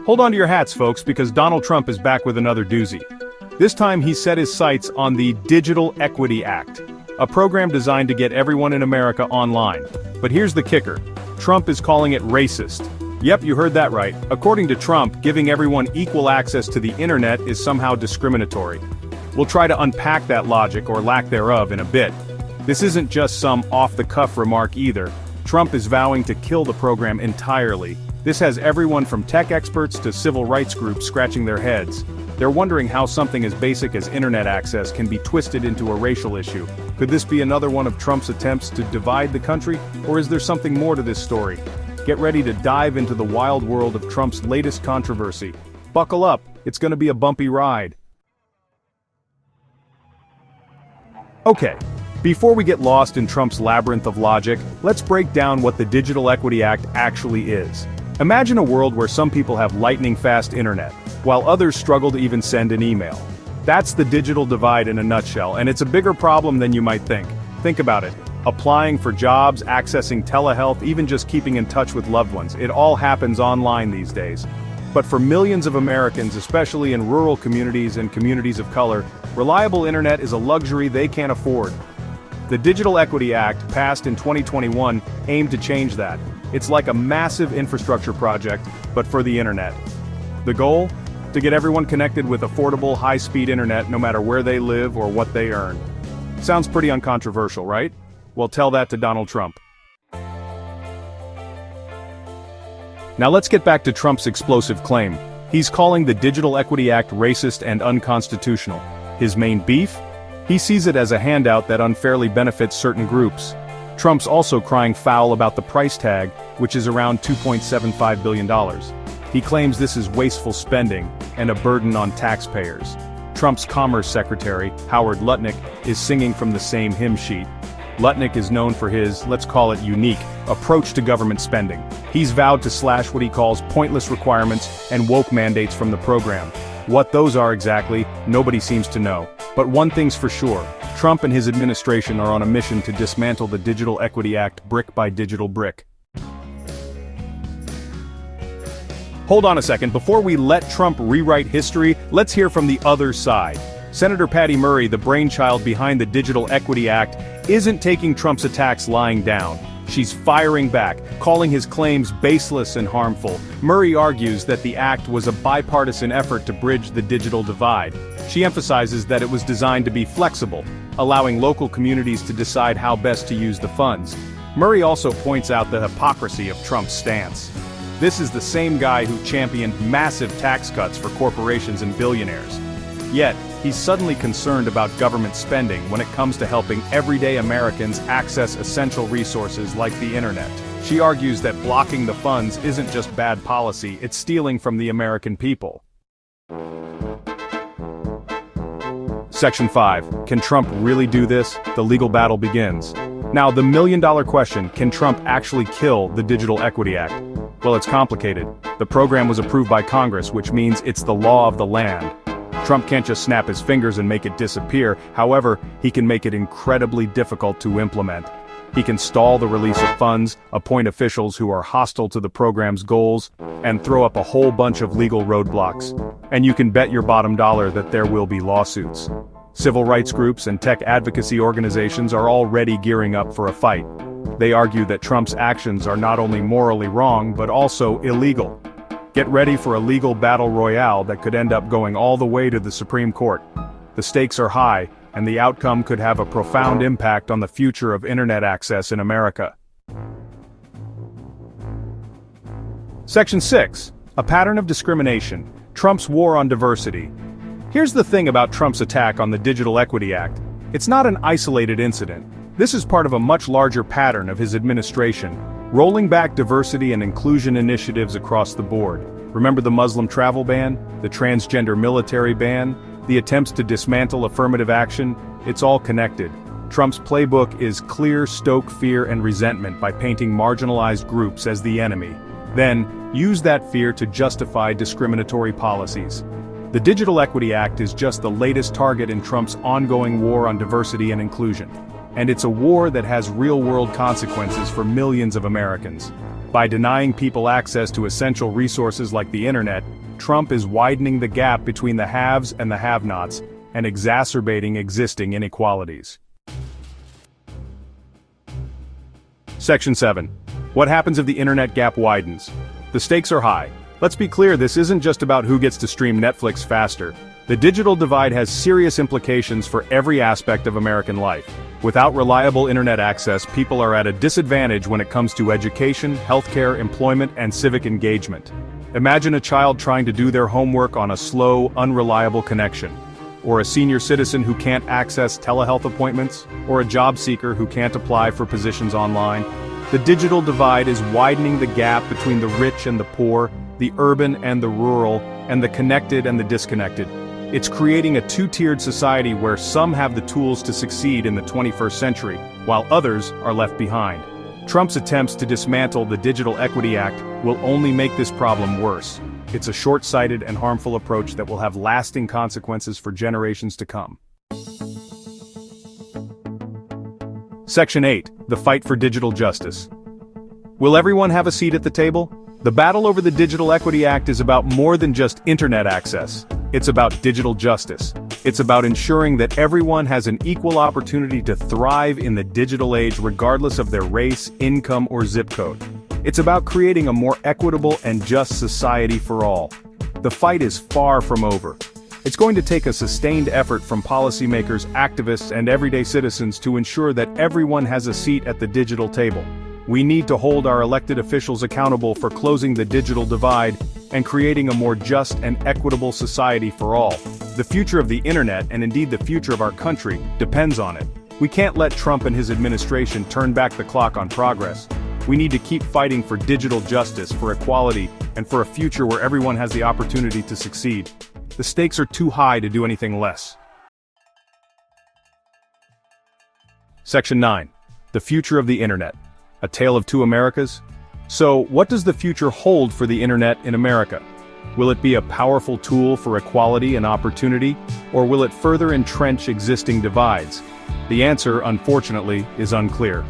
Hold on to your hats, folks, because Donald Trump is back with another doozy. This time he set his sights on the Digital Equity Act, a program designed to get everyone in America online. But here's the kicker. Trump is calling it racist. Yep, you heard that right. According to Trump, giving everyone equal access to the internet is somehow discriminatory. We'll try to unpack that logic or lack thereof in a bit. This isn't just some off-the-cuff remark either. Trump is vowing to kill the program entirely. This has everyone from tech experts to civil rights groups scratching their heads. They're wondering how something as basic as internet access can be twisted into a racial issue. Could this be another one of Trump's attempts to divide the country, or is there something more to this story? Get ready to dive into the wild world of Trump's latest controversy. Buckle up, it's gonna be a bumpy ride. Okay, before we get lost in Trump's labyrinth of logic, let's break down what the Digital Equity Act actually is. Imagine a world where some people have lightning-fast internet, while others struggle to even send an email. That's the digital divide in a nutshell, and it's a bigger problem than you might think. Think about it. Applying for jobs, accessing telehealth, even just keeping in touch with loved ones. It all happens online these days. But for millions of Americans, especially in rural communities and communities of color, reliable internet is a luxury they can't afford. The Digital Equity Act, passed in 2021, aimed to change that. It's like a massive infrastructure project, but for the internet. The goal? To get everyone connected with affordable, high-speed internet no matter where they live or what they earn. Sounds pretty uncontroversial, right? Well, tell that to Donald Trump. Now let's get back to Trump's explosive claim. He's calling the Digital Equity Act racist and unconstitutional. His main beef? He sees it as a handout that unfairly benefits certain groups. Trump's also crying foul about the price tag, which is around $2.75 billion. He claims this is wasteful spending and a burden on taxpayers. Trump's Commerce Secretary, Howard Lutnick, is singing from the same hymn sheet. Lutnick is known for his, let's call it unique, approach to government spending. He's vowed to slash what he calls pointless requirements and woke mandates from the program. What those are exactly, nobody seems to know. But one thing's for sure, Trump and his administration are on a mission to dismantle the Digital Equity Act brick by digital brick. Hold on a second, before we let Trump rewrite history, let's hear from the other side. Senator Patty Murray, the brainchild behind the Digital Equity Act, isn't taking Trump's attacks lying down. She's firing back, calling his claims baseless and harmful. Murray argues that the act was a bipartisan effort to bridge the digital divide. She emphasizes that it was designed to be flexible, allowing local communities to decide how best to use the funds. Murray also points out the hypocrisy of Trump's stance. This is the same guy who championed massive tax cuts for corporations and billionaires. Yet, he's suddenly concerned about government spending when it comes to helping everyday Americans access essential resources like the internet. She argues that blocking the funds isn't just bad policy, it's stealing from the American people. Section 5. Can Trump really do this? The legal battle begins. Now, the million-dollar question, can Trump actually kill the Digital Equity Act? Well, it's complicated. The program was approved by Congress, which means it's the law of the land. Trump can't just snap his fingers and make it disappear. However, he can make it incredibly difficult to implement. He can stall the release of funds, appoint officials who are hostile to the program's goals, and throw up a whole bunch of legal roadblocks. And you can bet your bottom dollar that there will be lawsuits. Civil rights groups and tech advocacy organizations are already gearing up for a fight. They argue that Trump's actions are not only morally wrong, but also illegal. Get ready for a legal battle royale that could end up going all the way to the Supreme Court. The stakes are high, and the outcome could have a profound impact on the future of internet access in America. Section 6. A pattern of discrimination. Trump's war on diversity. Here's the thing about Trump's attack on the Digital Equity Act. It's not an isolated incident. This is part of a much larger pattern of his administration, rolling back diversity and inclusion initiatives across the board. Remember the Muslim travel ban, the transgender military ban, the attempts to dismantle affirmative action? It's all connected. Trump's playbook is clear, stoke fear and resentment by painting marginalized groups as the enemy. Then, use that fear to justify discriminatory policies. The Digital Equity Act is just the latest target in Trump's ongoing war on diversity and inclusion. And it's a war that has real-world consequences for millions of Americans. By denying people access to essential resources like the internet, Trump is widening the gap between the haves and the have-nots, and exacerbating existing inequalities. Section 7. What happens if the internet gap widens? The stakes are high. Let's be clear, this isn't just about who gets to stream Netflix faster. The digital divide has serious implications for every aspect of American life. Without reliable internet access, people are at a disadvantage when it comes to education, healthcare, employment, and civic engagement. Imagine a child trying to do their homework on a slow, unreliable connection. Or a senior citizen who can't access telehealth appointments, or a job seeker who can't apply for positions online. The digital divide is widening the gap between the rich and the poor, the urban and the rural, and the connected and the disconnected. It's creating a two-tiered society where some have the tools to succeed in the 21st century, while others are left behind. Trump's attempts to dismantle the Digital Equity Act will only make this problem worse. It's a short-sighted and harmful approach that will have lasting consequences for generations to come. Section 8. The fight for digital justice. Will everyone have a seat at the table? The battle over the Digital Equity Act is about more than just internet access. It's about digital justice. It's about ensuring that everyone has an equal opportunity to thrive in the digital age regardless of their race, income, or zip code. It's about creating a more equitable and just society for all. The fight is far from over. It's going to take a sustained effort from policymakers, activists, and everyday citizens to ensure that everyone has a seat at the digital table. We need to hold our elected officials accountable for closing the digital divide and creating a more just and equitable society for all. The future of the internet, and indeed the future of our country, depends on it. We can't let Trump and his administration turn back the clock on progress. We need to keep fighting for digital justice, for equality, and for a future where everyone has the opportunity to succeed. The stakes are too high to do anything less. Section 9. The future of the internet. A tale of two Americas? So, what does the future hold for the internet in America? Will it be a powerful tool for equality and opportunity, or will it further entrench existing divides? The answer, unfortunately, is unclear.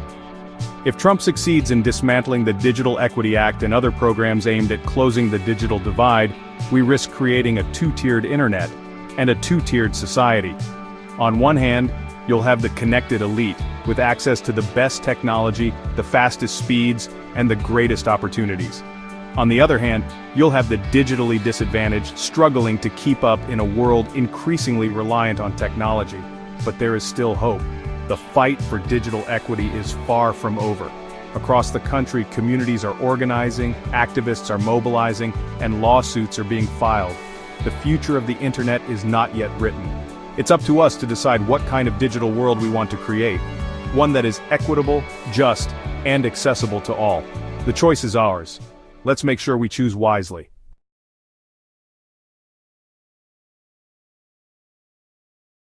If Trump succeeds in dismantling the Digital Equity Act and other programs aimed at closing the digital divide, we risk creating a two-tiered internet and a two-tiered society. On one hand, you'll have the connected elite, with access to the best technology, the fastest speeds, and the greatest opportunities. On the other hand, you'll have the digitally disadvantaged struggling to keep up in a world increasingly reliant on technology. But there is still hope. The fight for digital equity is far from over. Across the country, communities are organizing, activists are mobilizing, and lawsuits are being filed. The future of the internet is not yet written. It's up to us to decide what kind of digital world we want to create. One that is equitable, just, and accessible to all. The choice is ours. Let's make sure we choose wisely.